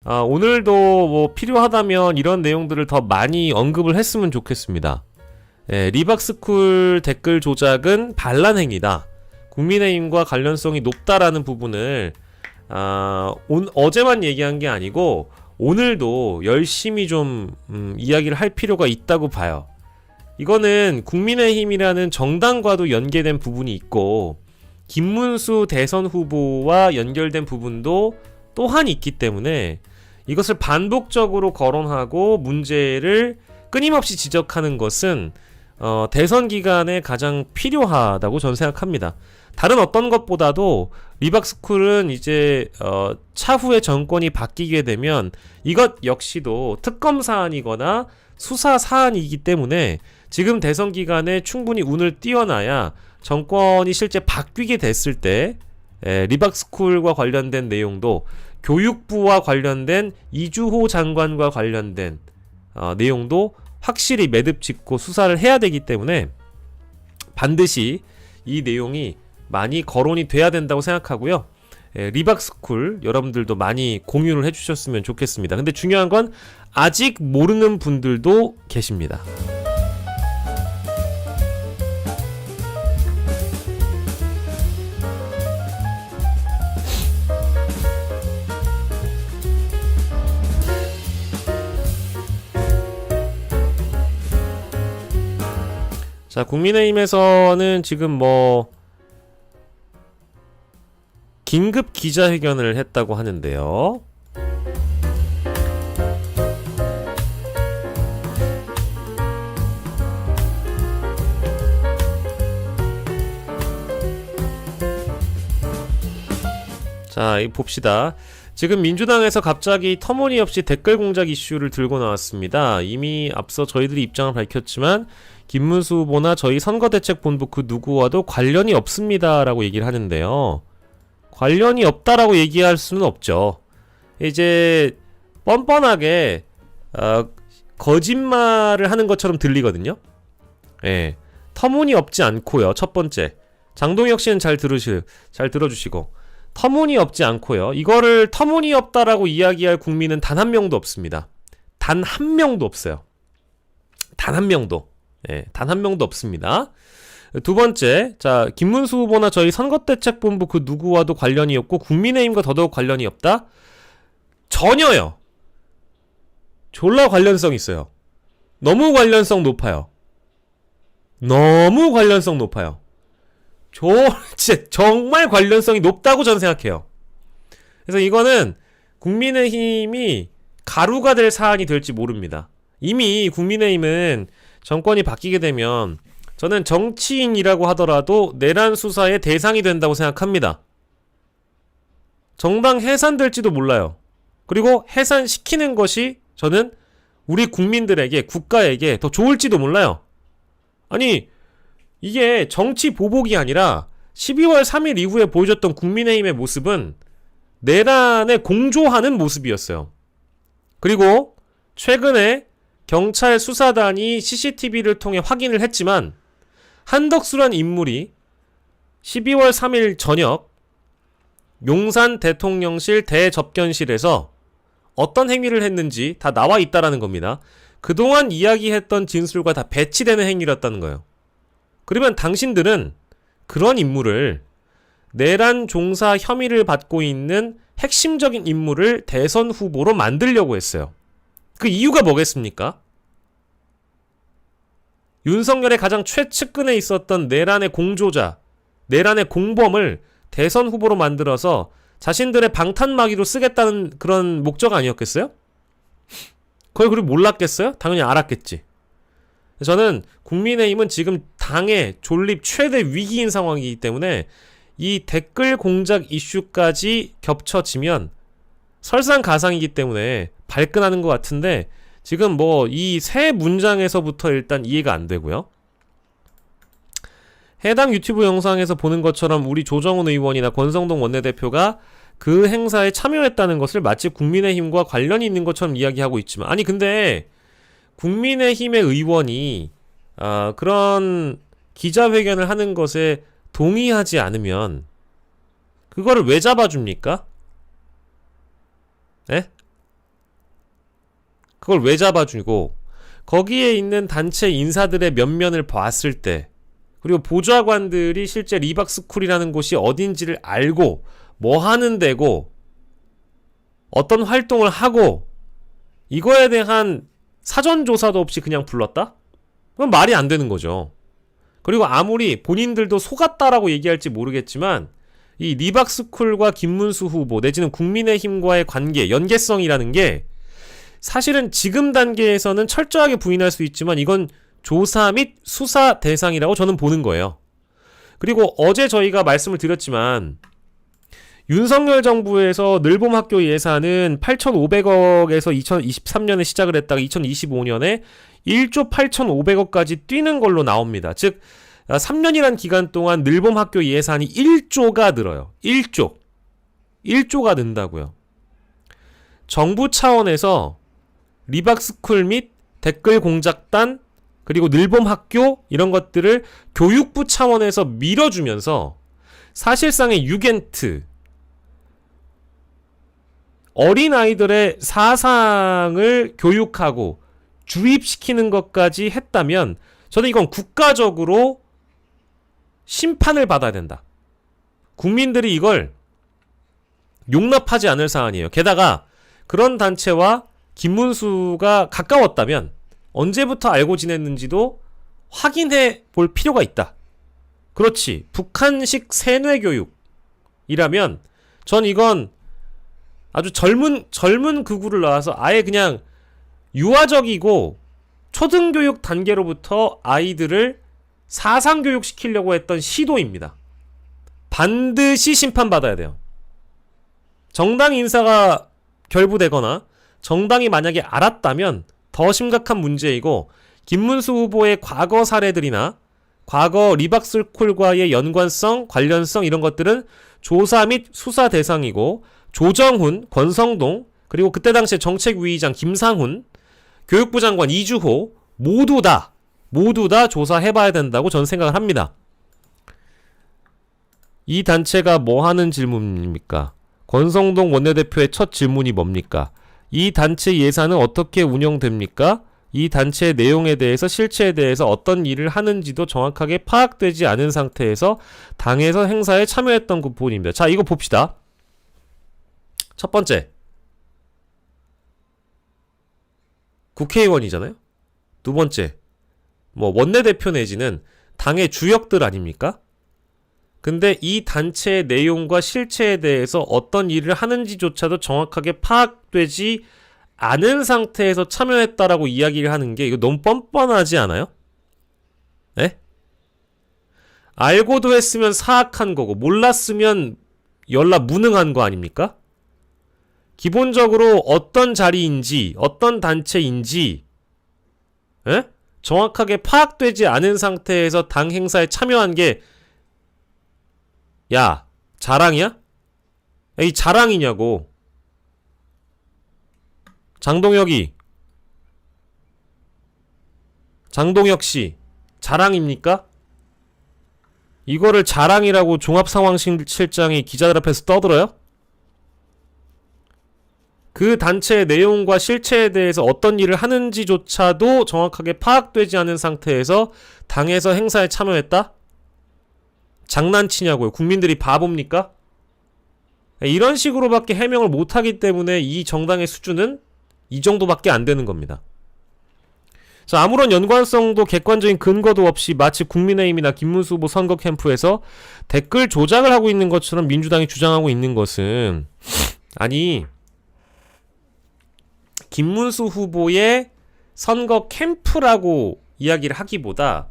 오늘도 뭐 필요하다면 이런 내용들을 더 많이 언급을 했으면 좋겠습니다. 리박스쿨 댓글 조작은 반란 행위다. 국민의힘과 관련성이 높다라는 부분을 어제만 얘기한 게 아니고 오늘도 열심히 좀 이야기를 할 필요가 있다고 봐요. 이거는 국민의힘이라는 정당과도 연계된 부분이 있고 김문수 대선 후보와 연결된 부분도 또한 있기 때문에 이것을 반복적으로 거론하고 문제를 끊임없이 지적하는 것은 대선 기간에 가장 필요하다고 저는 생각합니다. 다른 어떤 것보다도 리박스쿨은 이제 차후에 정권이 바뀌게 되면 이것 역시도 특검 사안이거나 수사 사안이기 때문에 지금 대선 기간에 충분히 운을 띄워놔야 정권이 실제 바뀌게 됐을 때 리박스쿨과 관련된 내용도 교육부와 관련된 이주호 장관과 관련된 내용도 확실히 매듭 짓고 수사를 해야 되기 때문에 반드시 이 내용이 많이 거론이 돼야 된다고 생각하고요. 리박스쿨 여러분들도 많이 공유를 해주셨으면 좋겠습니다. 근데 중요한 건 아직 모르는 분들도 계십니다. 자, 국민의힘에서는 지금 뭐 긴급 기자회견을 했다고 하는데요. 자, 봅시다. 지금 민주당에서 갑자기 터무니없이 댓글 공작 이슈를 들고 나왔습니다. 이미 앞서 저희들이 입장을 밝혔지만 김문수 후보나 저희 선거대책본부 그 누구와도 관련이 없습니다라고 얘기를 하는데요. 관련이 없다라고 얘기할 수는 없죠. 이제 뻔뻔하게 거짓말을 하는 것처럼 들리거든요. 터무니없지 않고요. 첫 번째, 장동혁 씨는 잘 들어주시고 터무니없지 않고요. 이거를 터무니없다라고 이야기할 국민은 단 한 명도 없습니다. 단 한 명도 없어요. 단 한 명도. 단 한 명도 없습니다. 두 번째, 자, 김문수 후보나 저희 선거대책본부 그 누구와도 관련이 없고 국민의힘과 더더욱 관련이 없다? 전혀요. 졸라 관련성 있어요. 너무 관련성 높아요. 너무 관련성 높아요. 진짜 정말 관련성이 높다고 저는 생각해요. 그래서 이거는 국민의힘이 가루가 될 사안이 될지 모릅니다. 이미 국민의힘은 정권이 바뀌게 되면 저는 정치인이라고 하더라도 내란 수사의 대상이 된다고 생각합니다. 정당 해산될지도 몰라요. 그리고 해산시키는 것이 저는 우리 국민들에게, 국가에게 더 좋을지도 몰라요. 아니, 이게 정치 보복이 아니라 12월 3일 이후에 보여줬던 국민의힘의 모습은 내란에 공조하는 모습이었어요. 그리고 최근에 경찰 수사단이 CCTV를 통해 확인을 했지만 한덕수란 인물이 12월 3일 저녁 용산 대통령실 대접견실에서 어떤 행위를 했는지 다 나와 있다라는 겁니다. 그동안 이야기했던 진술과 다 배치되는 행위였다는 거예요. 그러면 당신들은 그런 인물을 내란 종사 혐의를 받고 있는 핵심적인 인물을 대선 후보로 만들려고 했어요. 그 이유가 뭐겠습니까? 윤석열의 가장 최측근에 있었던 내란의 공조자, 내란의 공범을 대선 후보로 만들어서 자신들의 방탄마기로 쓰겠다는 그런 목적 아니었겠어요? 그걸 그리고 몰랐겠어요? 당연히 알았겠지. 저는 국민의힘은 지금 당의 존립 최대 위기인 상황이기 때문에 이 댓글 공작 이슈까지 겹쳐지면 설상가상이기 때문에 발끈하는 것 같은데 지금 뭐 이 세 문장에서부터 일단 이해가 안 되고요. 해당 유튜브 영상에서 보는 것처럼 우리 조정훈 의원이나 권성동 원내대표가 그 행사에 참여했다는 것을 마치 국민의힘과 관련이 있는 것처럼 이야기하고 있지만, 아니 근데 국민의힘의 의원이 그런 기자회견을 하는 것에 동의하지 않으면 그거를 왜 잡아줍니까? 예? 그걸 왜 잡아주고 거기에 있는 단체 인사들의 면면을 봤을 때 그리고 보좌관들이 실제 리박스쿨이라는 곳이 어딘지를 알고 뭐 하는 데고 어떤 활동을 하고 이거에 대한 사전조사도 없이 그냥 불렀다? 그건 말이 안 되는 거죠. 그리고 아무리 본인들도 속았다라고 얘기할지 모르겠지만 이 리박스쿨과 김문수 후보 내지는 국민의힘과의 관계, 연계성이라는 게 사실은 지금 단계에서는 철저하게 부인할 수 있지만 이건 조사 및 수사 대상이라고 저는 보는 거예요. 그리고 어제 저희가 말씀을 드렸지만 윤석열 정부에서 늘봄학교 예산은 8,500억에서 2023년에 시작을 했다가 2025년에 1조 8,500억까지 뛰는 걸로 나옵니다. 즉 3년이란 기간 동안 늘봄학교 예산이 1조가 늘어요. 1조가 는다고요. 정부 차원에서 리박스쿨 및 댓글 공작단 그리고 늘봄학교 이런 것들을 교육부 차원에서 밀어주면서 사실상의 유겐트 어린아이들의 사상을 교육하고 주입시키는 것까지 했다면 저는 이건 국가적으로 심판을 받아야 된다. 국민들이 이걸 용납하지 않을 사안이에요. 게다가 그런 단체와 김문수가 가까웠다면 언제부터 알고 지냈는지도 확인해 볼 필요가 있다. 그렇지. 북한식 세뇌교육이라면 전 이건 아주 젊은 극우를 나와서 아예 그냥 유아적이고 초등교육 단계로부터 아이들을 사상교육 시키려고 했던 시도입니다. 반드시 심판받아야 돼요. 정당 인사가 결부되거나 정당이 만약에 알았다면 더 심각한 문제이고 김문수 후보의 과거 사례들이나 과거 리박스쿨과의 연관성, 관련성 이런 것들은 조사 및 수사 대상이고 조정훈, 권성동 그리고 그때 당시에 정책위의장 김상훈, 교육부 장관 이주호 모두 다 조사해봐야 된다고 저는 생각을 합니다. 이 단체가 뭐 하는 질문입니까? 권성동 원내대표의 첫 질문이 뭡니까? 이 단체 예산은 어떻게 운영됩니까? 이 단체의 내용에 대해서 실체에 대해서 어떤 일을 하는지도 정확하게 파악되지 않은 상태에서 당에서 행사에 참여했던 부분입니다. 자, 이거 봅시다. 첫 번째, 국회의원이잖아요. 두 번째, 뭐 원내대표 내지는 당의 주역들 아닙니까? 근데 이 단체의 내용과 실체에 대해서 어떤 일을 하는지조차도 정확하게 파악되지 않은 상태에서 참여했다라고 이야기를 하는 게 이거 너무 뻔뻔하지 않아요? 네? 알고도 했으면 사악한 거고 몰랐으면 연락 무능한 거 아닙니까? 기본적으로 어떤 자리인지 어떤 단체인지 정확하게 파악되지 않은 상태에서 당 행사에 참여한 게 야, 자랑이야? 이 자랑이냐고. 장동혁 씨, 자랑입니까? 이거를 자랑이라고 종합상황실장이 기자들 앞에서 떠들어요? 그 단체의 내용과 실체에 대해서 어떤 일을 하는지조차도 정확하게 파악되지 않은 상태에서 당에서 행사에 참여했다? 장난치냐고요. 국민들이 바보입니까? 이런 식으로밖에 해명을 못하기 때문에 이 정당의 수준은 이 정도밖에 안 되는 겁니다. 자, 아무런 연관성도 객관적인 근거도 없이 마치 국민의힘이나 김문수 후보 선거 캠프에서 댓글 조작을 하고 있는 것처럼 민주당이 주장하고 있는 것은 아니 김문수 후보의 선거 캠프라고 이야기를 하기보다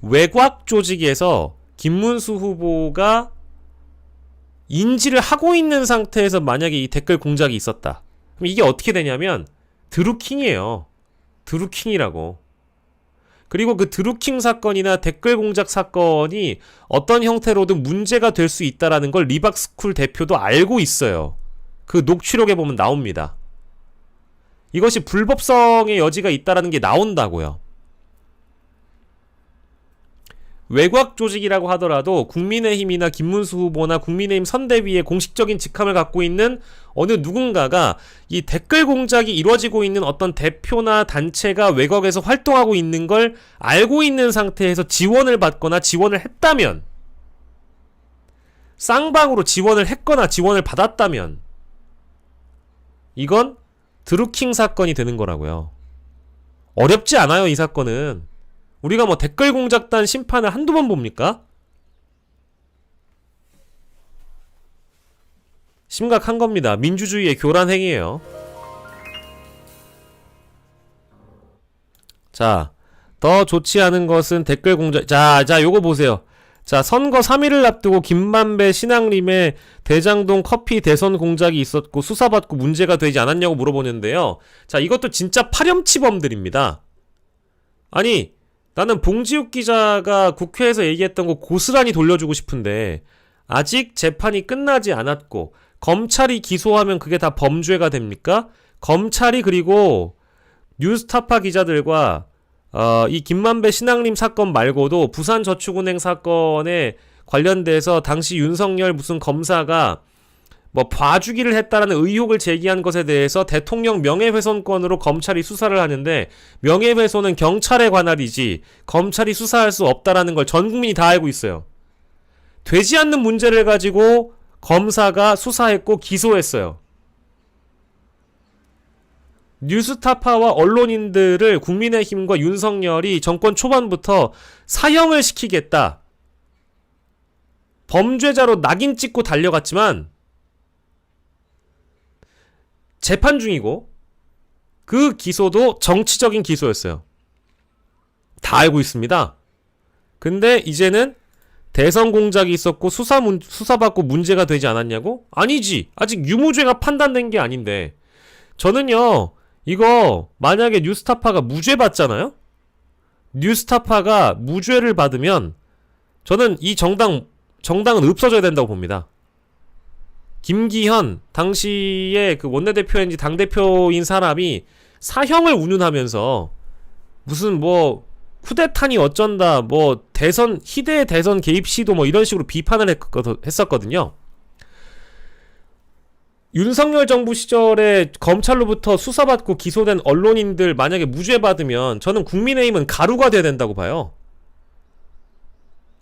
외곽 조직에서 김문수 후보가 인지를 하고 있는 상태에서 만약에 이 댓글 공작이 있었다. 그럼 이게 어떻게 되냐면 드루킹이에요. 드루킹이라고. 그리고 그 드루킹 사건이나 댓글 공작 사건이 어떤 형태로든 문제가 될 수 있다라는 걸 리박스쿨 대표도 알고 있어요. 그 녹취록에 보면 나옵니다. 이것이 불법성의 여지가 있다라는 게 나온다고요. 외곽 조직이라고 하더라도 국민의힘이나 김문수 후보나 국민의힘 선대위의 공식적인 직함을 갖고 있는 어느 누군가가 이 댓글 공작이 이루어지고 있는 어떤 대표나 단체가 외곽에서 활동하고 있는 걸 알고 있는 상태에서 지원을 받거나 지원을 했다면, 쌍방으로 지원을 했거나 지원을 받았다면 이건 드루킹 사건이 되는 거라고요. 어렵지 않아요, 이 사건은. 우리가 뭐 댓글 공작단 심판을 한두 번 봅니까? 심각한 겁니다. 민주주의의 교란 행위예요. 자, 더 좋지 않은 것은 댓글 공작. 자, 요거 보세요. 자, 선거 3일을 앞두고 김만배 신앙림의 대장동 커피 대선 공작이 있었고 수사받고 문제가 되지 않았냐고 물어보는데요. 자, 이것도 진짜 파렴치범들입니다. 아니, 나는 봉지욱 기자가 국회에서 얘기했던 거 고스란히 돌려주고 싶은데 아직 재판이 끝나지 않았고 검찰이 기소하면 그게 다 범죄가 됩니까? 검찰이 그리고 뉴스타파 기자들과 이 김만배 신앙림 사건 말고도 부산저축은행 사건에 관련돼서 당시 윤석열 무슨 검사가 뭐 봐주기를 했다라는 의혹을 제기한 것에 대해서 대통령 명예훼손건으로 검찰이 수사를 하는데, 명예훼손은 경찰의 관할이지 검찰이 수사할 수 없다라는 걸 전 국민이 다 알고 있어요. 되지 않는 문제를 가지고 검사가 수사했고 기소했어요. 뉴스타파와 언론인들을 국민의힘과 윤석열이 정권 초반부터 사형을 시키겠다, 범죄자로 낙인 찍고 달려갔지만 재판 중이고 그 기소도 정치적인 기소였어요. 다 알고 있습니다. 근데 이제는 대선 공작이 있었고 수사받고 문제가 되지 않았냐고? 아니지. 아직 유무죄가 판단된 게 아닌데. 저는요, 이거 만약에 뉴스타파가 무죄 받잖아요? 뉴스타파가 무죄를 받으면 저는 이 정당은 없어져야 된다고 봅니다. 김기현 당시에 그 원내대표인지 당대표인 사람이 사형을 운운하면서 무슨 뭐 쿠데타니 어쩐다, 뭐 대선 희대의 대선 개입 시도 뭐 이런 식으로 비판을 했었거든요. 윤석열 정부 시절에 검찰로부터 수사받고 기소된 언론인들 만약에 무죄 받으면 저는 국민의힘은 가루가 돼야 된다고 봐요.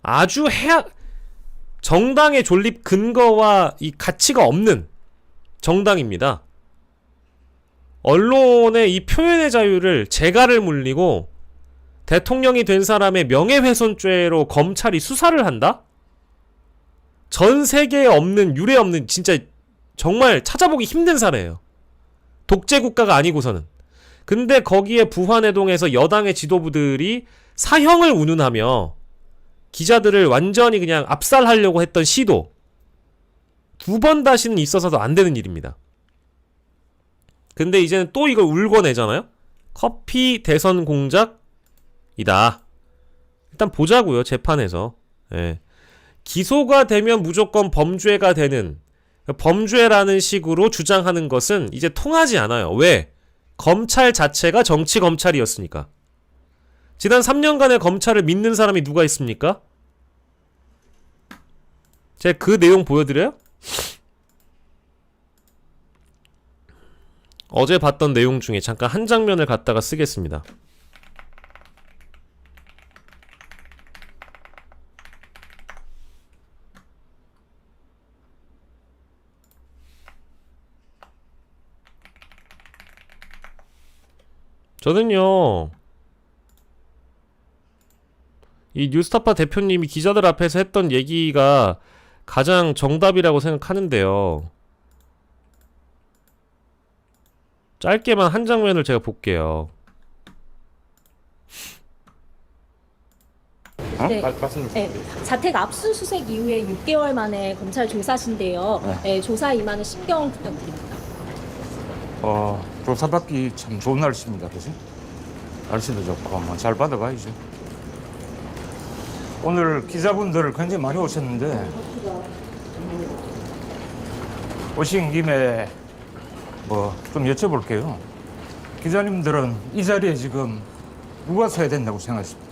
아주 정당의 존립 근거와 이 가치가 없는 정당입니다. 언론의 이 표현의 자유를 재갈을 물리고 대통령이 된 사람의 명예훼손죄로 검찰이 수사를 한다? 전 세계에 없는, 유례 없는, 진짜 정말 찾아보기 힘든 사례예요. 독재 국가가 아니고서는. 근데 거기에 부환해동에서 여당의 지도부들이 사형을 운운하며 기자들을 완전히 그냥 압살하려고 했던 시도, 두 번 다시는 있어서도 안 되는 일입니다. 근데 이제는 또 이걸 울고내잖아요. 커피 대선 공작이다. 일단 보자고요, 재판에서. 예. 기소가 되면 무조건 범죄가 되는, 범죄라는 식으로 주장하는 것은 이제 통하지 않아요. 왜? 검찰 자체가 정치 검찰이었으니까. 지난 3년간의 검찰을 믿는 사람이 누가 있습니까? 제가 그 내용 보여드려요? 어제 봤던 내용 중에 잠깐 한 장면을 갖다가 쓰겠습니다. 저는요, 이 뉴스타파 대표님이 기자들 앞에서 했던 얘기가 가장 정답이라고 생각하는데요. 짧게만 한 장면을 제가 볼게요. 네. 네. 자택 압수수색 이후에 6개월 만에 검찰 조사신데요. 네, 조사 임하는 심경 부탁드립니다. 조사받기 참 좋은 날씨입니다. 그지? 날씨도 좋고 잘 받아가야죠. 오늘 기자분들 굉장히 많이 오셨는데 오신 김에 뭐 좀 여쭤볼게요. 기자님들은 이 자리에 지금 누가 서야 된다고 생각하십니까?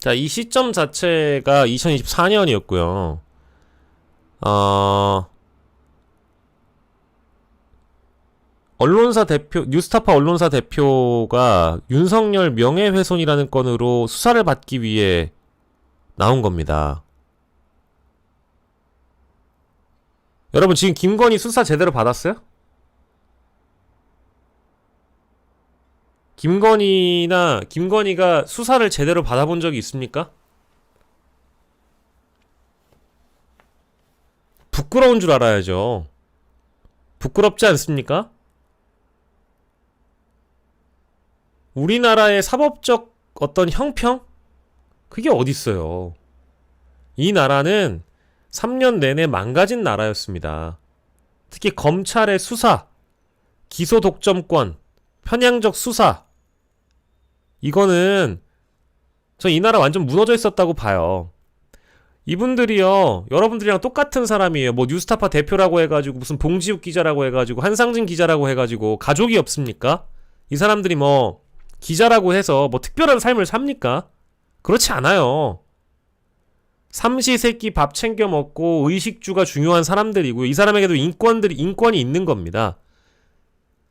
자, 이 시점 자체가 2024년이었고요. 언론사 대표, 뉴스타파 언론사 대표가 윤석열 명예훼손이라는 건으로 수사를 받기 위해 나온 겁니다. 여러분, 지금 김건희 수사 제대로 받았어요? 김건희가 수사를 제대로 받아본 적이 있습니까? 부끄러운 줄 알아야죠. 부끄럽지 않습니까? 우리나라의 사법적 어떤 형평? 그게 어딨어요. 이 나라는 3년 내내 망가진 나라였습니다. 특히 검찰의 수사, 기소 독점권, 편향적 수사, 이거는 저 이 나라 완전 무너져 있었다고 봐요. 이분들이요, 여러분들이랑 똑같은 사람이에요. 뭐 뉴스타파 대표라고 해가지고 무슨 봉지욱 기자라고 해가지고 한상진 기자라고 해가지고 가족이 없습니까? 이 사람들이 뭐 기자라고 해서 뭐 특별한 삶을 삽니까? 그렇지 않아요. 삼시세끼 밥 챙겨 먹고 의식주가 중요한 사람들이고요. 이 사람에게도 인권이 있는 겁니다.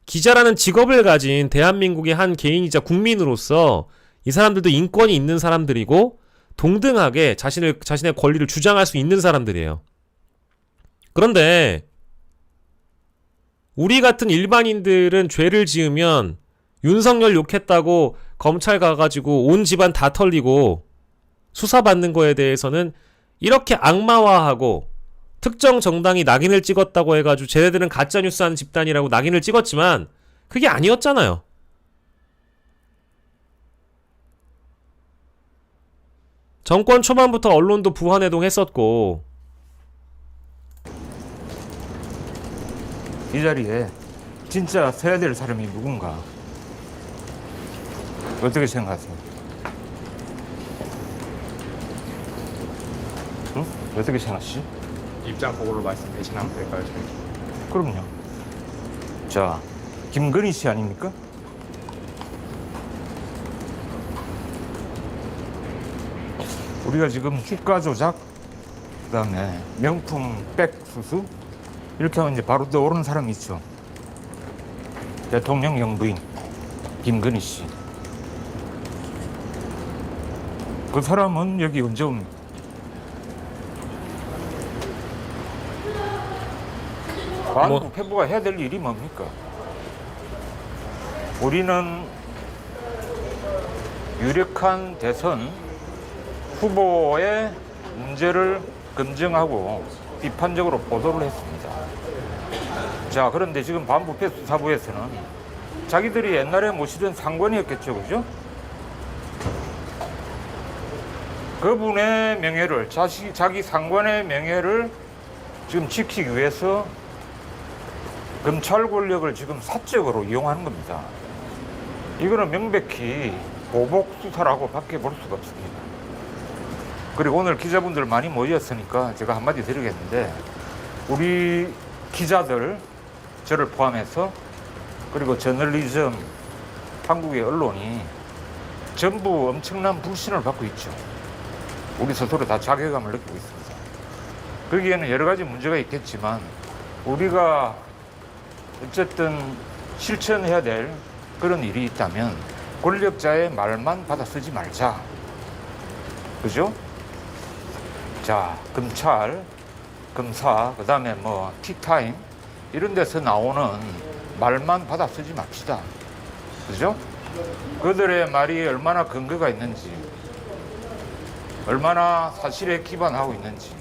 기자라는 직업을 가진 대한민국의 한 개인이자 국민으로서 이 사람들도 인권이 있는 사람들이고 동등하게 자신의 권리를 주장할 수 있는 사람들이에요. 그런데 우리 같은 일반인들은 죄를 지으면 윤석열 욕했다고 검찰 가가지고 온 집안 다 털리고 수사받는 거에 대해서는 이렇게 악마화하고 특정 정당이 낙인을 찍었다고 해가지고 쟤네들은 가짜뉴스 하는 집단이라고 낙인을 찍었지만 그게 아니었잖아요. 정권 초반부터 언론도 부안해동 했었고. 이 자리에 진짜 서야 될 사람이 누군가 어떻게 생각하세요? 응? 어떻게 생각하시지? 입장 보고로 말씀해 주시면 될까요? 저희? 그럼요. 자, 김건희 씨 아닙니까? 우리가 지금 주가 조작, 그다음에 명품 백 수수 이렇게 하면 이제 바로 떠오르는 사람이 있죠. 대통령 영부인 김건희 씨. 그 사람은 여기 언제 옵니까? 반부 패부가 해야 될 일이 뭡니까? 우리는 유력한 대선 후보의 문제를 검증하고 비판적으로 보도를 했습니다. 자, 그런데 지금 반부패 수사부에서는 자기들이 옛날에 모시던 상관이었겠죠, 그죠? 그분의 명예를, 자기 상관의 명예를 지금 지키기 위해서 검찰 권력을 지금 사적으로 이용하는 겁니다. 이거는 명백히 보복 수사라고 밖에 볼 수가 없습니다. 그리고 오늘 기자분들 많이 모였으니까 제가 한마디 드리겠는데, 우리 기자들, 저를 포함해서, 그리고 저널리즘, 한국의 언론이 전부 엄청난 불신을 받고 있죠. 우리 스스로 다 자괴감을 느끼고 있습니다. 거기에는 여러 가지 문제가 있겠지만 우리가 어쨌든 실천해야 될 그런 일이 있다면 권력자의 말만 받아 쓰지 말자. 그죠? 자, 검찰, 검사, 그 다음에 뭐 티타임 이런 데서 나오는 말만 받아 쓰지 맙시다. 그죠? 그들의 말이 얼마나 근거가 있는지, 얼마나 사실에 기반하고 있는지,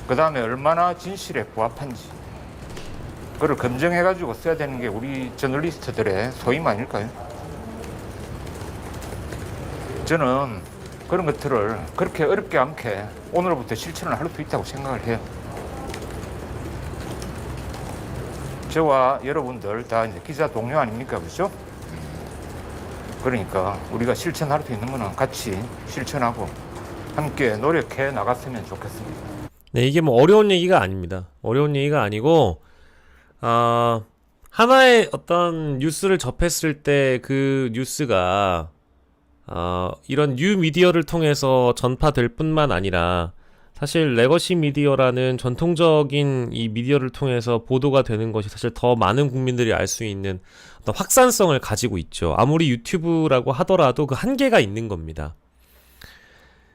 그 다음에 얼마나 진실에 부합한지, 그걸 검증해가지고 써야 되는 게 우리 저널리스트들의 소임 아닐까요? 저는 그런 것들을 그렇게 어렵게 않게 오늘부터 실천을 할 수 있다고 생각을 해요. 저와 여러분들 다 이제 기자 동료 아닙니까? 그렇죠? 그러니까 우리가 실천할 수 있는 거는 같이 실천하고 함께 노력해 나갔으면 좋겠습니다. 네, 이게 뭐 어려운 얘기가 아닙니다. 어려운 얘기가 아니고, 하나의 어떤 뉴스를 접했을 때 그 뉴스가 이런 뉴 미디어를 통해서 전파될 뿐만 아니라 사실 레거시 미디어라는 전통적인 이 미디어를 통해서 보도가 되는 것이 사실 더 많은 국민들이 알 수 있는 어떤 확산성을 가지고 있죠. 아무리 유튜브라고 하더라도 그 한계가 있는 겁니다.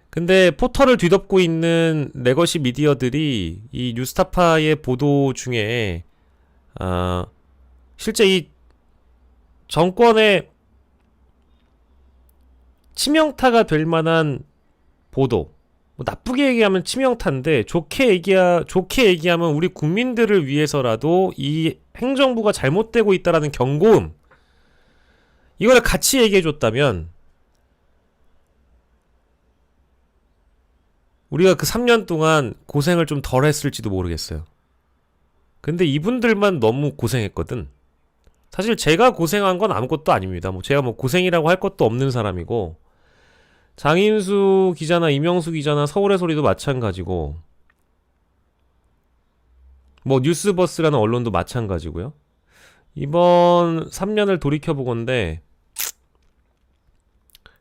근데 포털을 뒤덮고 있는 레거시 미디어들이 이 뉴스타파의 보도 중에 실제 이 정권의 치명타가 될 만한 보도, 뭐 나쁘게 얘기하면 치명타인데 좋게 얘기하면 우리 국민들을 위해서라도 이 행정부가 잘못되고 있다라는 경고음, 이거를 같이 얘기해줬다면 우리가 그 3년 동안 고생을 좀 덜 했을지도 모르겠어요. 근데 이분들만 너무 고생했거든. 사실 제가 고생한 건 아무것도 아닙니다. 제가 고생이라고 할 것도 없는 사람이고, 장인수 기자나 이명수 기자나 서울의 소리도 마찬가지고, 뉴스버스라는 언론도 마찬가지고요. 이번 3년을 돌이켜보건대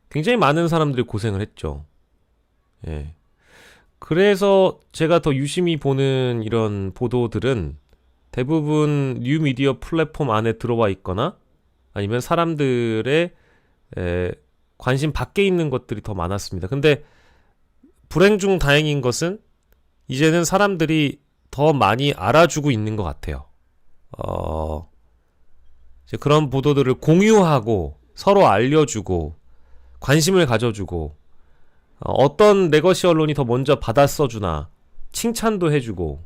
굉장히 많은 사람들이 고생을 했죠. 예. 그래서 제가 더 유심히 보는 이런 보도들은 대부분 뉴미디어 플랫폼 안에 들어와 있거나 아니면 사람들의 관심 밖에 있는 것들이 더 많았습니다. 근데 불행 중 다행인 것은 이제는 사람들이 더 많이 알아주고 있는 것 같아요. 이제 그런 보도들을 공유하고 서로 알려주고 관심을 가져주고, 어떤 레거시 언론이 더 먼저 받아 써주나 칭찬도 해주고,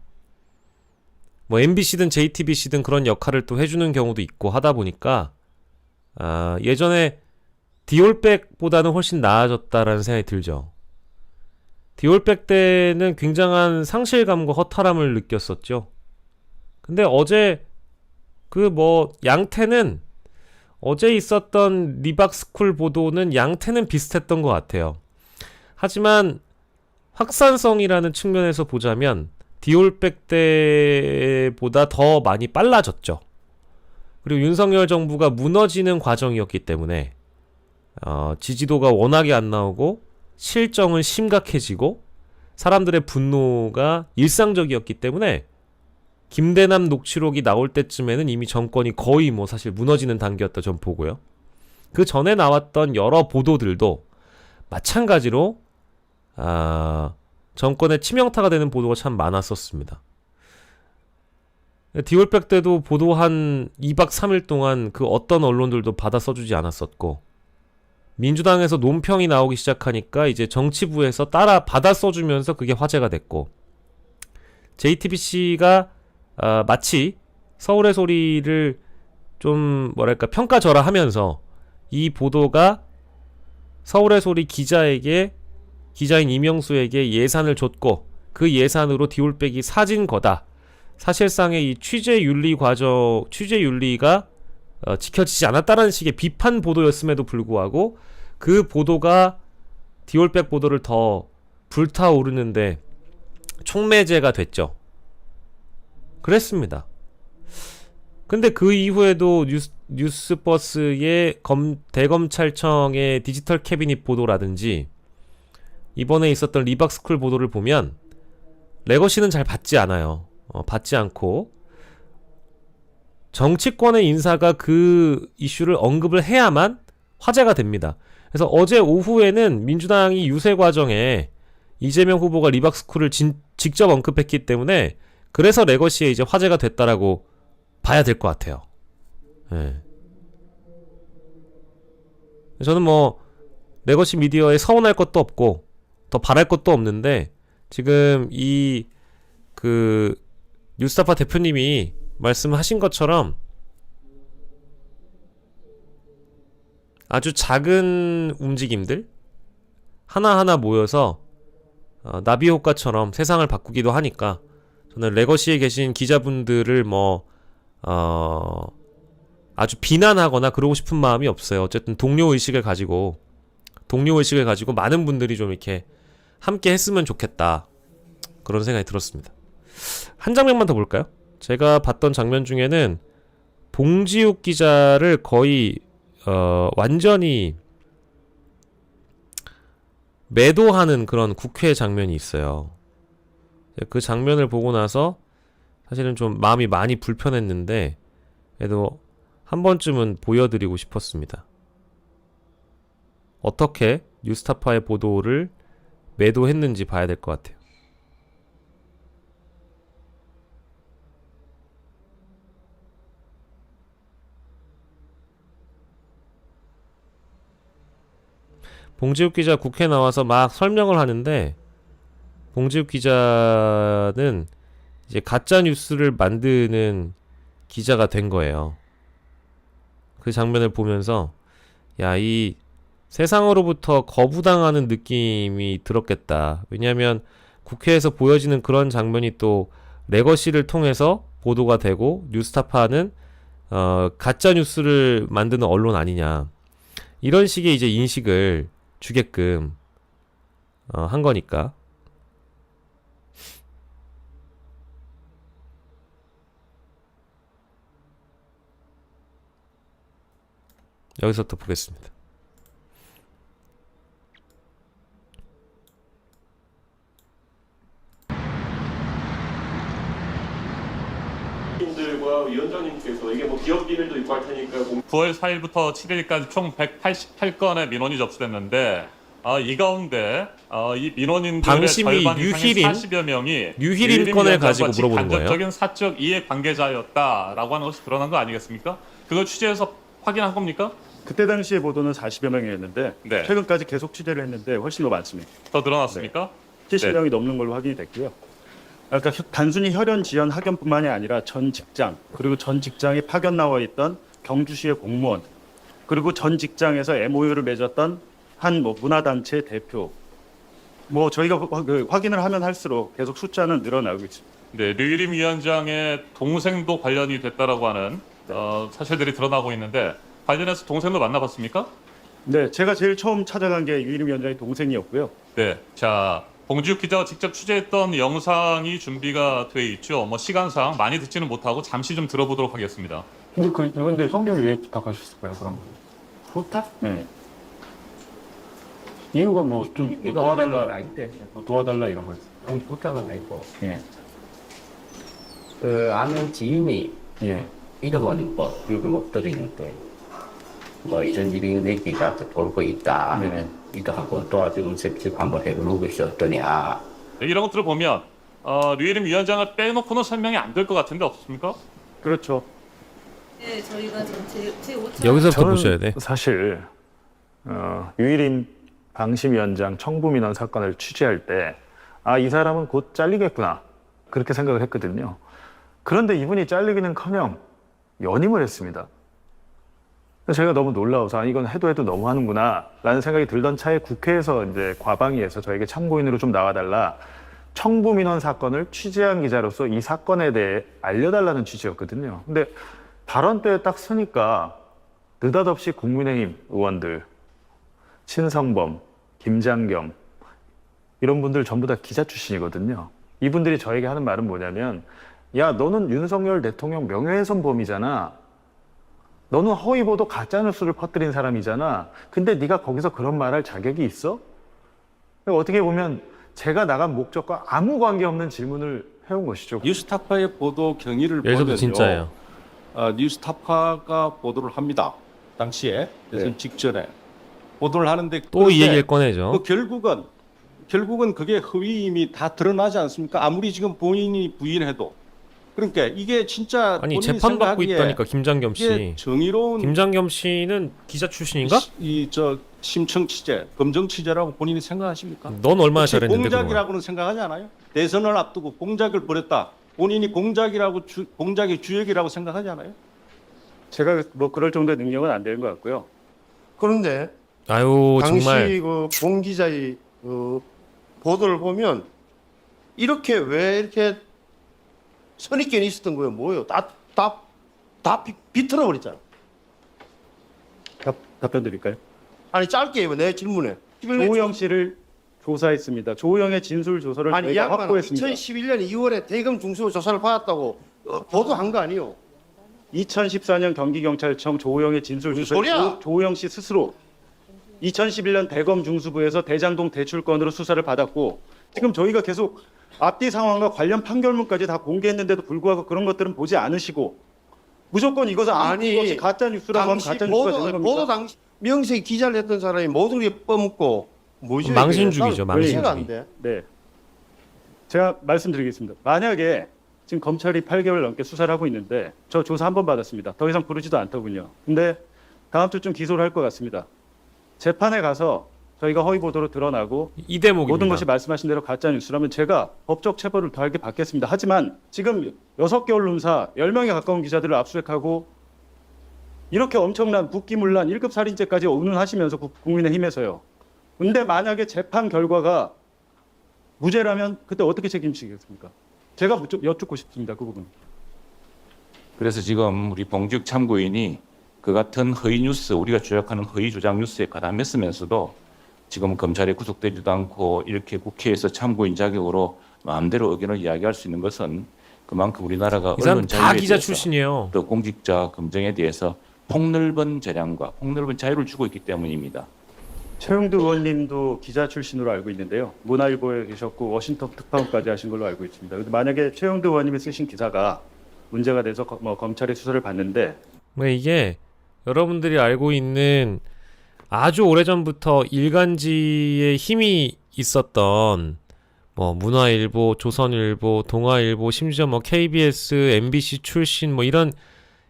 MBC든 JTBC든 그런 역할을 또 해주는 경우도 있고 하다 보니까 예전에 디올백보다는 훨씬 나아졌다라는 생각이 들죠. 디올백 때는 굉장한 상실감과 허탈함을 느꼈었죠. 근데 어제 양태는 어제 있었던 리박스쿨 보도는 양태는 비슷했던 것 같아요. 하지만 확산성이라는 측면에서 보자면 디올백 때보다 더 많이 빨라졌죠. 그리고 윤석열 정부가 무너지는 과정이었기 때문에 지지도가 워낙에 안 나오고 실정은 심각해지고 사람들의 분노가 일상적이었기 때문에 김대남 녹취록이 나올 때쯤에는 이미 정권이 거의 사실 무너지는 단계였다 전 보고요. 그 전에 나왔던 여러 보도들도 마찬가지로 정권의 치명타가 되는 보도가 참 많았었습니다. 디올백 때도 보도 한 2박 3일 동안 그 어떤 언론들도 받아 써주지 않았었고, 민주당에서 논평이 나오기 시작하니까 이제 정치부에서 따라 받아 써주면서 그게 화제가 됐고, JTBC가 마치 서울의 소리를 좀 평가절하하면서 이 보도가 서울의 소리 기자인 이명수에게 예산을 줬고 그 예산으로 디올백이 사진 거다. 사실상의 이 취재윤리가 지켜지지 않았다는 식의 비판 보도였음에도 불구하고 그 보도가 디올백 보도를 더 불타오르는데 촉매제가 됐죠. 그랬습니다. 근데 그 이후에도 뉴스버스의 대검찰청의 디지털 캐비닛 보도라든지 이번에 있었던 리박스쿨 보도를 보면 레거시는 잘 받지 않아요. 받지 않고 정치권의 인사가 그 이슈를 언급을 해야만 화제가 됩니다. 그래서 어제 오후에는 민주당이 유세 과정에 이재명 후보가 리박스쿨을 직접 언급했기 때문에 그래서 레거시에 이제 화제가 됐다라고 봐야 될 것 같아요. 네. 저는 레거시 미디어에 서운할 것도 없고 더 바랄 것도 없는데 지금 뉴스타파 대표님이 말씀하신 것처럼 아주 작은 움직임들 하나하나 모여서 나비 효과처럼 세상을 바꾸기도 하니까 저는 레거시에 계신 기자분들을 아주 비난하거나 그러고 싶은 마음이 없어요. 어쨌든 동료의식을 가지고 많은 분들이 좀 이렇게 함께 했으면 좋겠다. 그런 생각이 들었습니다. 한 장면만 더 볼까요? 제가 봤던 장면 중에는 봉지욱 기자를 거의 완전히 매도하는 그런 국회 장면이 있어요. 그 장면을 보고 나서 사실은 좀 마음이 많이 불편했는데 그래도 한 번쯤은 보여드리고 싶었습니다. 어떻게 뉴스타파의 보도를 매도했는지 봐야 될 것 같아요. 봉지욱 기자 국회 나와서 막 설명을 하는데 봉지욱 기자는 이제 가짜 뉴스를 만드는 기자가 된 거예요. 그 장면을 보면서 야, 이 세상으로부터 거부당하는 느낌이 들었겠다. 왜냐하면 국회에서 보여지는 그런 장면이 또 레거시를 통해서 보도가 되고 뉴스타파는 가짜 뉴스를 만드는 언론 아니냐. 이런 식의 이제 인식을 주게끔 한 거니까. 여기서부터 보겠습니다. 들과 위원장님께서 이게 뭐 기업 비밀도 있고 할 테니까 9월 4일부터 7일까지 총 188건의 민원이 접수됐는데 이 가운데 이 민원인들의 방심이 절반 이상인 유희린? 40여 명이 유희린 건을 가지고 물어보는 거예요. 간접적인 사적 이해 관계자였다라고 하는 것이 드러난 거 아니겠습니까? 그걸 취재해서 확인한 겁니까? 그때 당시의 보도는 40여 명이었는데 네. 최근까지 계속 취재를 했는데 훨씬 더 많습니다. 더 늘어났습니까? 70명이 넘는 걸로 확인이 됐고요. 그러니까 단순히 혈연 지연 학연뿐만이 아니라 전 직장 그리고 전 직장에 파견 나와 있던 경주시의 공무원 그리고 전 직장에서 MOU를 맺었던 한 문화단체 대표 저희가 확인을 하면 할수록 계속 숫자는 늘어나고 있습니다. 네, 류일임 위원장의 동생도 관련이 됐다라고 하는 사실들이 드러나고 있는데 관련해서 동생도 만나봤습니까? 네, 제가 제일 처음 찾아간 게 유일임 위원장의 동생이었고요. 네, 자 봉지욱 기자가 직접 취재했던 영상이 준비가 돼 있죠. 시간상 많이 듣지는 못하고 잠시 좀 들어보도록 하겠습니다. 근데 성경을 왜 부탁하셨을까요? 그럼 부탁? 네. 이유가 뭐 좀 도와달라 아닌데 도와달라 이런 거였어요. 부탁은 아니고 예. 그 아는 지인이 예. 잃어버린 것 이걸 못 드리는데 이런 일이 내기가 돌고 있다. 네. 이거 하고 도와주는 셈식 한번 해보는 것이 어떠냐. 네, 이런 것들을 보면 류일임 위원장을 빼놓고는 설명이 안 될 것 같은데 없습니까? 그렇죠. 네, 저희가 지금 제5차 여기서부터 보셔야 돼. 사실 유일임 방심위원장 청부민원 사건을 취재할 때 이 사람은 곧 잘리겠구나 그렇게 생각을 했거든요. 그런데 이분이 잘리기는커녕 연임을 했습니다. 제가 너무 놀라워서 이건 해도 너무하는구나 라는 생각이 들던 차에 국회에서 이제 과방위에서 저에게 참고인으로 좀 나와달라 청부민원 사건을 취재한 기자로서 이 사건에 대해 알려달라는 취지였거든요. 근데 발언대에 딱 서니까 느닷없이 국민의힘 의원들 신성범, 김장겸 이런 분들 전부 다 기자 출신이거든요. 이분들이 저에게 하는 말은 뭐냐면 야, 너는 윤석열 대통령 명예훼손범이잖아. 너는 허위보도 가짜뉴스를 퍼뜨린 사람이잖아. 근데 네가 거기서 그런 말할 자격이 있어? 어떻게 보면 제가 나간 목적과 아무 관계없는 질문을 해온 것이죠. 뉴스타파의 보도 경위를 여기서도 보면요. 진짜예요. 뉴스타파가 보도를 합니다. 당시에 대선 네. 직전에 보도를 하는데 또 이 그런데 얘기를 꺼내죠. 결국은 그게 허위임이 다 드러나지 않습니까? 아무리 지금 본인이 부인해도. 그러니까 이게 진짜 아니 본인이 재판받고 생각하기에 있다니까 김장겸 이게 씨. 정의로운 김장겸 씨는 기자 출신인가? 심층 취재, 검정 취재라고 본인이 생각하십니까? 넌 얼마나 혹시 잘했는데 그동안. 공작이라고는 생각하지 않아요? 대선을 앞두고 공작을 벌였다. 본인이 공작의 주역이라고 생각하지 않아요? 제가 그럴 정도의 능력은 안 되는 것 같고요. 그런데 아유 당시 정말 봉 기자의 보도를 보면 이렇게 왜 이렇게 선입견이 있었던 거예요? 뭐예요? 다 비틀어 버렸잖아. 답변 드릴까요? 아니 짧게 내 질문에. 조우영 씨를 조사했습니다. 조우영의 진술 조서를 아니 이 저희가 양반은 확보했습니다. 2011년 2월에 대검 중수호 조사를 받았다고 보도한 거 아니에요? 2014년 경기경찰청 조우영의 진술 무슨 조서 소리야? 조우영 씨 스스로 2011년 대검 중수부에서 대장동 대출건으로 수사를 받았고 지금 저희가 계속 앞뒤 상황과 관련 판결문까지 다 공개했는데도 불구하고 그런 것들은 보지 않으시고 무조건 이것은 아니, 아니 가짜 뉴스라고 하면 당시 가짜 뉴스가 되는 겁니다. 보도 당시 명색이 기자를 했던 사람이 모든 게 뻐먹고 뭐죠? 이게? 망신주기죠, 나는 이해가 망신주기. 안 돼. 네. 제가 말씀드리겠습니다. 만약에 지금 검찰이 8개월 넘게 수사를 하고 있는데 저 조사 한 번 받았습니다. 더 이상 부르지도 않더군요. 근데 다음 주쯤 기소를 할 것 같습니다. 재판에 가서 저희가 허위 보도로 드러나고 이 대목입니다. 모든 것이 말씀하신 대로 가짜 뉴스라면 제가 법적 처벌을 더하게 받겠습니다. 하지만 지금 6개 언론사 10명에 가까운 기자들을 압수수색하고 이렇게 엄청난 국기문란 1급 살인죄까지 운운하시면서 국민의힘에서요. 근데 만약에 재판 결과가 무죄라면 그때 어떻게 책임지겠습니까? 제가 여쭙고 싶습니다. 그 부분. 그래서 지금 우리 봉지욱 참고인이 그 같은 허위 뉴스, 우리가 조작하는 허위 조작 뉴스에 가담했으면서도 지금 검찰에 구속되지도 않고 이렇게 국회에서 참고인 자격으로 마음대로 의견을 이야기할 수 있는 것은 그만큼 우리나라가 이 사람 언론 다 자유에 기자 대해서 출신이에요. 또 공직자 검증에 대해서 폭넓은 재량과 폭넓은 자유를 주고 있기 때문입니다. 최영두 의원님도 기자 출신으로 알고 있는데요. 문화일보에 계셨고 워싱턴 특파원까지 하신 걸로 알고 있습니다. 근데 만약에 최영두 의원님이 쓰신 기사가 문제가 돼서 검찰의 수사를 받는데 이게 여러분들이 알고 있는 아주 오래전부터 일간지의 힘이 있었던 뭐 문화일보, 조선일보, 동아일보, 심지어 뭐 KBS, MBC 출신 뭐 이런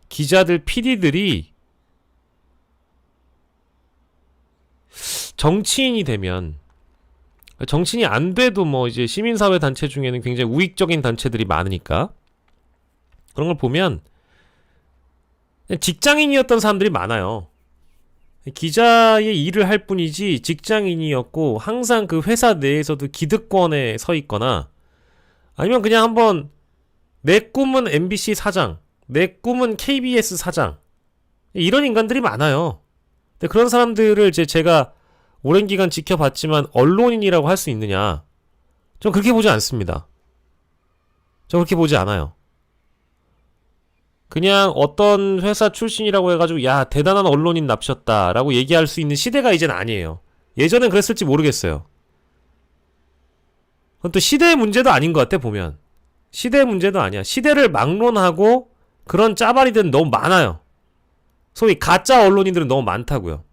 기자들, PD들이 정치인이 되면, 정치인이 안 돼도 뭐 이제 시민사회 단체 중에는 굉장히 우익적인 단체들이 많으니까 그런 걸 보면 직장인이었던 사람들이 많아요. 기자의 일을 할 뿐이지 직장인이었고 항상 그 회사 내에서도 기득권에 서 있거나 아니면 그냥 한번 내 꿈은 MBC 사장, 내 꿈은 KBS 사장, 이런 인간들이 많아요. 근데 그런 사람들을 제가 오랜 기간 지켜봤지만 언론인이라고 할 수 있느냐? 전 그렇게 보지 않습니다. 전 그렇게 보지 않아요. 그냥 어떤 회사 출신이라고 해가지고 야 대단한 언론인 납셨다라고 얘기할 수 있는 시대가 이젠 아니에요. 예전엔 그랬을지 모르겠어요. 그건 또 시대의 문제도 아닌 것 같아 보면. 시대의 문제도 아니야. 시대를 막론하고 그런 짜바리들은 너무 많아요. 소위 가짜 언론인들은 너무 많다고요.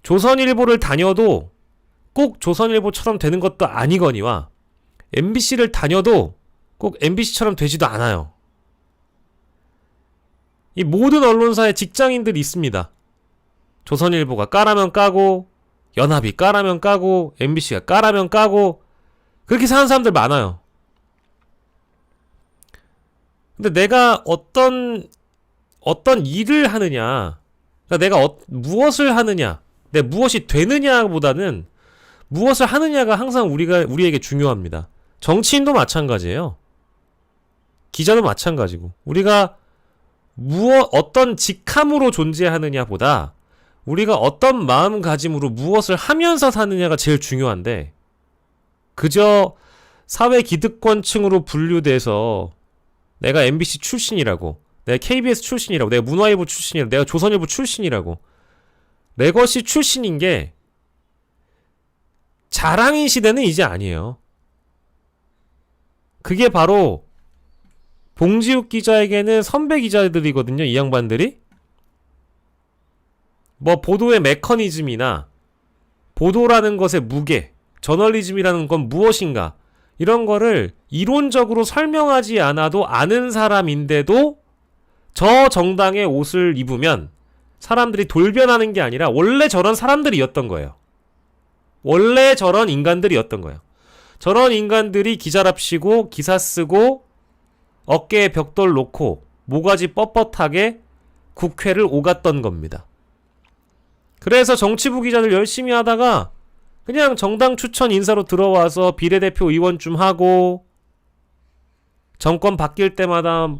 조선일보를 다녀도 꼭 조선일보처럼 되는 것도 아니거니와 MBC를 다녀도 꼭 MBC처럼 되지도 않아요. 이 모든 언론사에 직장인들이 있습니다. 조선일보가 까라면 까고, 연합이 까라면 까고, MBC가 까라면 까고, 그렇게 사는 사람들 많아요. 근데 내가 어떤 일을 하느냐, 그러니까 내가 무엇을 하느냐, 내 무엇이 되느냐보다는 무엇을 하느냐가 항상 우리에게 중요합니다. 정치인도 마찬가지예요. 기자도 마찬가지고. 우리가 어떤 직함으로 존재하느냐보다 우리가 어떤 마음가짐으로 무엇을 하면서 사느냐가 제일 중요한데 그저 사회 기득권층으로 분류돼서 내가 MBC 출신이라고, 내가 KBS 출신이라고, 내가 문화일보 출신이라고, 내가 조선일보 출신이라고 내 것이 출신인 게 자랑인 시대는 이제 아니에요. 그게 바로 봉지욱 기자에게는 선배 기자들이거든요. 이 양반들이. 뭐 보도의 메커니즘이나 보도라는 것의 무게, 저널리즘이라는 건 무엇인가 이런 거를 이론적으로 설명하지 않아도 아는 사람인데도 저 정당의 옷을 입으면 사람들이 돌변하는 게 아니라 원래 저런 사람들이었던 거예요. 원래 저런 인간들이었던 거예요. 저런 인간들이 기자랍시고 기사 쓰고 어깨에 벽돌 놓고 모가지 뻣뻣하게 국회를 오갔던 겁니다. 그래서 정치부 기자들 열심히 하다가 그냥 정당 추천 인사로 들어와서 비례대표 의원 좀 하고 정권 바뀔 때마다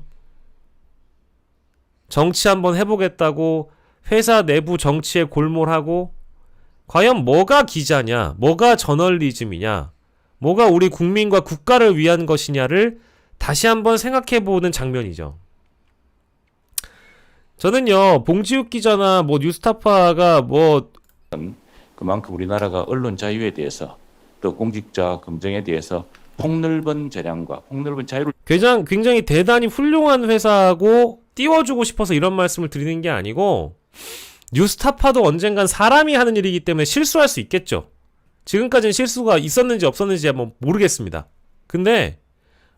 정치 한번 해보겠다고 회사 내부 정치에 골몰하고 과연 뭐가 기자냐, 뭐가 저널리즘이냐, 뭐가 우리 국민과 국가를 위한 것이냐를 다시 한번 생각해보는 장면이죠. 저는요, 봉지욱 기자나 뭐 뉴스타파가 뭐 그만큼 우리나라가 언론 자유에 대해서 또 공직자 검증에 대해서 폭넓은 재량과 폭넓은 자유를 굉장히 대단히 훌륭한 회사고 띄워주고 싶어서 이런 말씀을 드리는 게 아니고 뉴스타파도 언젠간 사람이 하는 일이기 때문에 실수할 수 있겠죠. 지금까지는 실수가 있었는지 없었는지 한번 모르겠습니다. 근데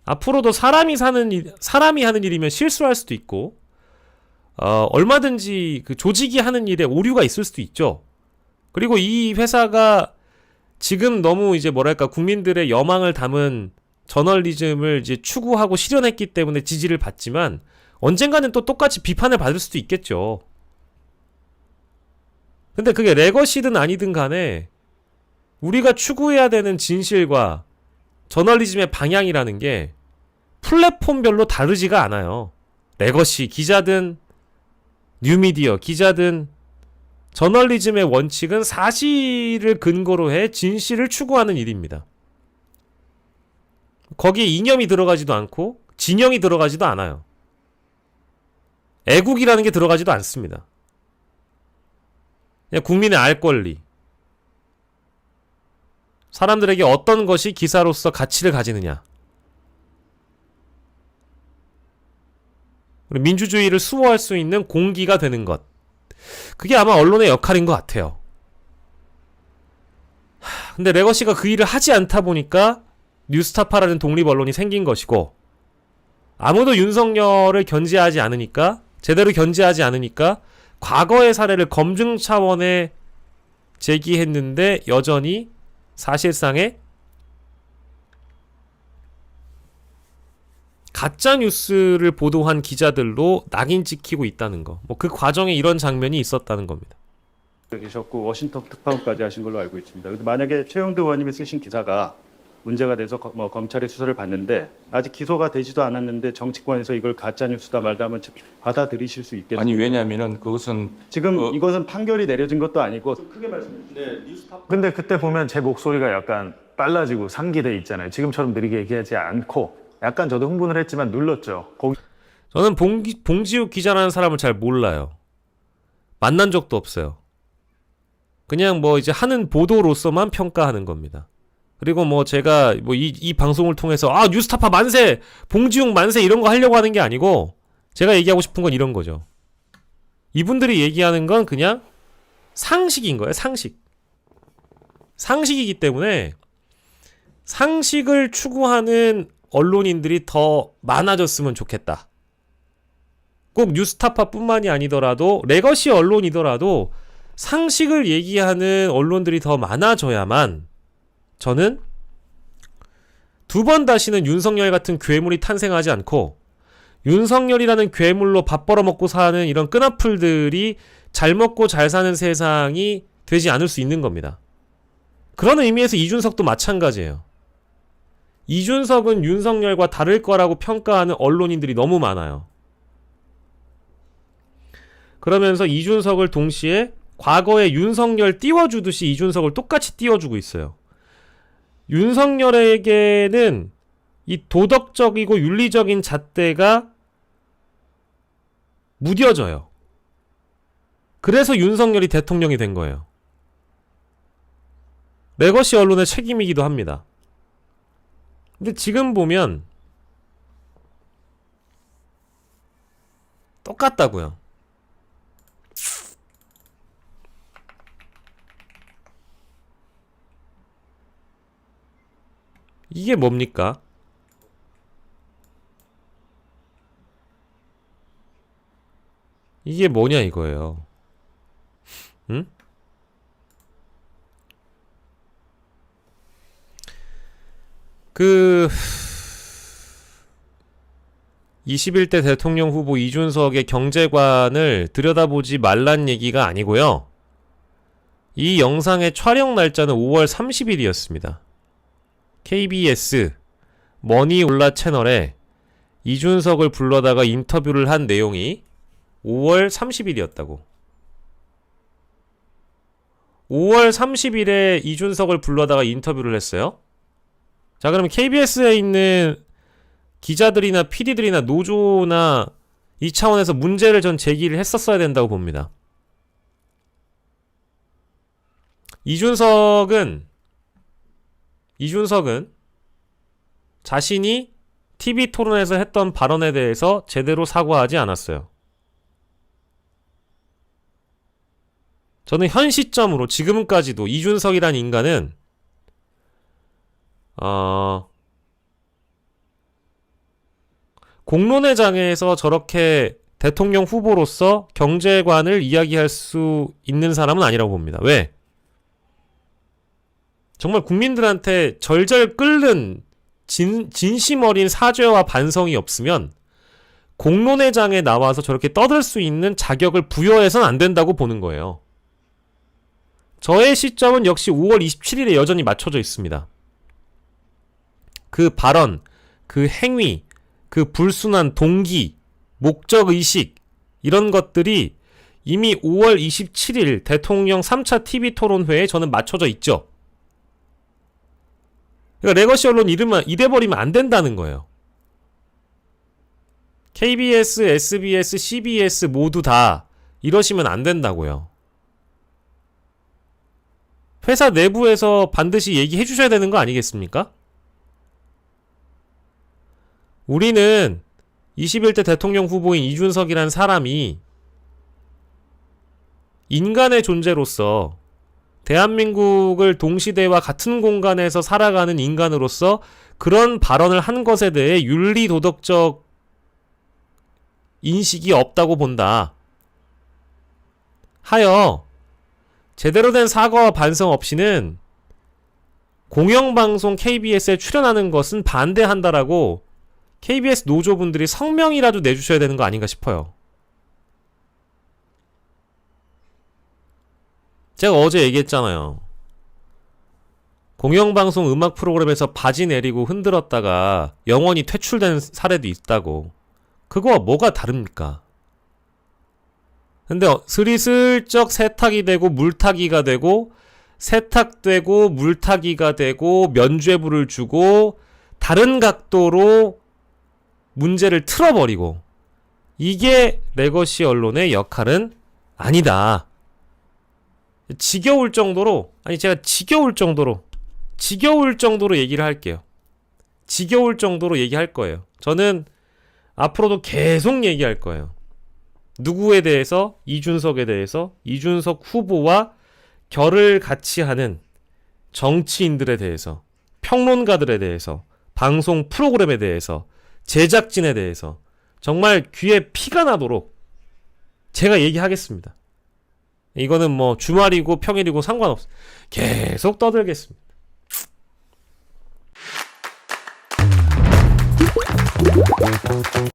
앞으로도 사람이 하는 일이면 실수할 수도 있고 얼마든지 그 조직이 하는 일에 오류가 있을 수도 있죠. 그리고 이 회사가 지금 너무 이제 뭐랄까 국민들의 여망을 담은 저널리즘을 이제 추구하고 실현했기 때문에 지지를 받지만 언젠가는 또 똑같이 비판을 받을 수도 있겠죠. 근데 그게 레거시든 아니든 간에 우리가 추구해야 되는 진실과 저널리즘의 방향이라는 게 플랫폼별로 다르지가 않아요. 레거시 기자든 뉴미디어 기자든 저널리즘의 원칙은 사실을 근거로 해 진실을 추구하는 일입니다. 거기에 이념이 들어가지도 않고 진영이 들어가지도 않아요. 애국이라는 게 들어가지도 않습니다. 그냥 국민의 알 권리. 사람들에게 어떤 것이 기사로서 가치를 가지느냐. 민주주의를 수호할 수 있는 공기가 되는 것. 그게 아마 언론의 역할인 것 같아요. 근데 레거시가 그 일을 하지 않다 보니까 뉴스타파라는 독립 언론이 생긴 것이고 아무도 윤석열을 견제하지 않으니까 제대로 견제하지 않으니까 과거의 사례를 검증 차원에 제기했는데 여전히 사실상의 가짜 뉴스를 보도한 기자들로 낙인 찍히고 있다는 거. 뭐 그 과정에 이런 장면이 있었다는 겁니다. 계셨고 워싱턴 특파원까지 하신 걸로 알고 있습니다. 근데 만약에 최영도 의원님이 쓰신 기사가 문제가 돼서 검찰의 수사를 받는데 아직 기소가 되지도 않았는데 정치권에서 이걸 가짜 뉴스다 말다 하면 받아들이실 수 있겠습니까? 아니 왜냐하면은 그것은 지금 이것은 판결이 내려진 것도 아니고 크게 말씀해 주세요. 근데 그때 보면 제 목소리가 약간 빨라지고 상기돼 있잖아요. 지금처럼 느리게 얘기하지 않고 약간 저도 흥분을 했지만 눌렀죠. 저는 봉지욱 기자라는 사람을 잘 몰라요. 만난 적도 없어요. 그냥 뭐 이제 하는 보도로서만 평가하는 겁니다. 그리고 뭐 제가 뭐 이 방송을 통해서 뉴스타파 만세! 봉지욱 만세! 이런 거 하려고 하는 게 아니고 제가 얘기하고 싶은 건 이런 거죠. 이분들이 얘기하는 건 그냥 상식인 거예요. 상식이기 때문에 상식을 추구하는 언론인들이 더 많아졌으면 좋겠다. 꼭 뉴스타파뿐만이 아니더라도 레거시 언론이더라도 상식을 얘기하는 언론들이 더 많아져야만 저는 두 번 다시는 윤석열 같은 괴물이 탄생하지 않고 윤석열이라는 괴물로 밥 벌어먹고 사는 이런 끈앞풀들이 잘 먹고 잘 사는 세상이 되지 않을 수 있는 겁니다. 그런 의미에서 이준석도 마찬가지예요. 이준석은 윤석열과 다를 거라고 평가하는 언론인들이 너무 많아요. 그러면서 이준석을 동시에 과거에 윤석열 띄워주듯이 이준석을 똑같이 띄워주고 있어요. 윤석열에게는 이 도덕적이고 윤리적인 잣대가 무뎌져요. 그래서 윤석열이 대통령이 된 거예요. 레거시 언론의 책임이기도 합니다. 근데 지금 보면 똑같다고요. 이게 뭡니까? 이게 뭐냐 이거예요. 응? 그 21대 대통령 후보 이준석의 경제관을 들여다보지 말란 얘기가 아니고요. 이 영상의 촬영 날짜는 5월 30일이었습니다. KBS 머니올라 채널에 이준석을 불러다가 인터뷰를 한 내용이 5월 30일이었다고. 5월 30일에 이준석을 불러다가 인터뷰를 했어요. 자, 그러면 KBS에 있는 기자들이나 PD들이나 노조나 이 차원에서 문제를 전 제기를 했었어야 된다고 봅니다. 이준석은 자신이 TV 토론에서 했던 발언에 대해서 제대로 사과하지 않았어요. 저는 현 시점으로 지금까지도 이준석이라는 인간은 공론의 장에서 저렇게 대통령 후보로서 경제관을 이야기할 수 있는 사람은 아니라고 봅니다. 왜? 정말 국민들한테 절절 끓는 진심 어린 사죄와 반성이 없으면 공론의 장에 나와서 저렇게 떠들 수 있는 자격을 부여해서는 안 된다고 보는 거예요. 저의 시점은 역시 5월 27일에 여전히 맞춰져 있습니다. 그 발언, 그 행위, 그 불순한 동기, 목적의식 이런 것들이 이미 5월 27일 대통령 3차 TV 토론회에 저는 맞춰져 있죠. 그러니까 레거시 언론 이래버리면 안 된다는 거예요. KBS, SBS, CBS 모두 다 이러시면 안 된다고요. 회사 내부에서 반드시 얘기해 주셔야 되는 거 아니겠습니까? 우리는 21대 대통령 후보인 이준석이란 사람이 인간의 존재로서 대한민국을 동시대와 같은 공간에서 살아가는 인간으로서 그런 발언을 한 것에 대해 윤리 도덕적 인식이 없다고 본다. 하여 제대로 된 사과와 반성 없이는 공영방송 KBS에 출연하는 것은 반대한다라고 KBS 노조분들이 성명이라도 내주셔야 되는 거 아닌가 싶어요. 제가 어제 얘기했잖아요. 공영방송 음악 프로그램에서 바지 내리고 흔들었다가 영원히 퇴출된 사례도 있다고. 그거와 뭐가 다릅니까? 근데 스리슬쩍 세탁이 되고 물타기가 되고 세탁되고 물타기가 되고 면죄부를 주고 다른 각도로 문제를 틀어버리고 이게 레거시 언론의 역할은 아니다. 지겨울 정도로 제가 지겨울 정도로 얘기를 할게요. 지겨울 정도로 얘기할 거예요. 저는 앞으로도 계속 얘기할 거예요. 누구에 대해서? 이준석에 대해서, 이준석 후보와 결을 같이 하는 정치인들에 대해서, 평론가들에 대해서, 방송 프로그램에 대해서, 제작진에 대해서 정말 귀에 피가 나도록 제가 얘기하겠습니다. 이거는 뭐 주말이고 평일이고 상관없어. 계속 떠들겠습니다.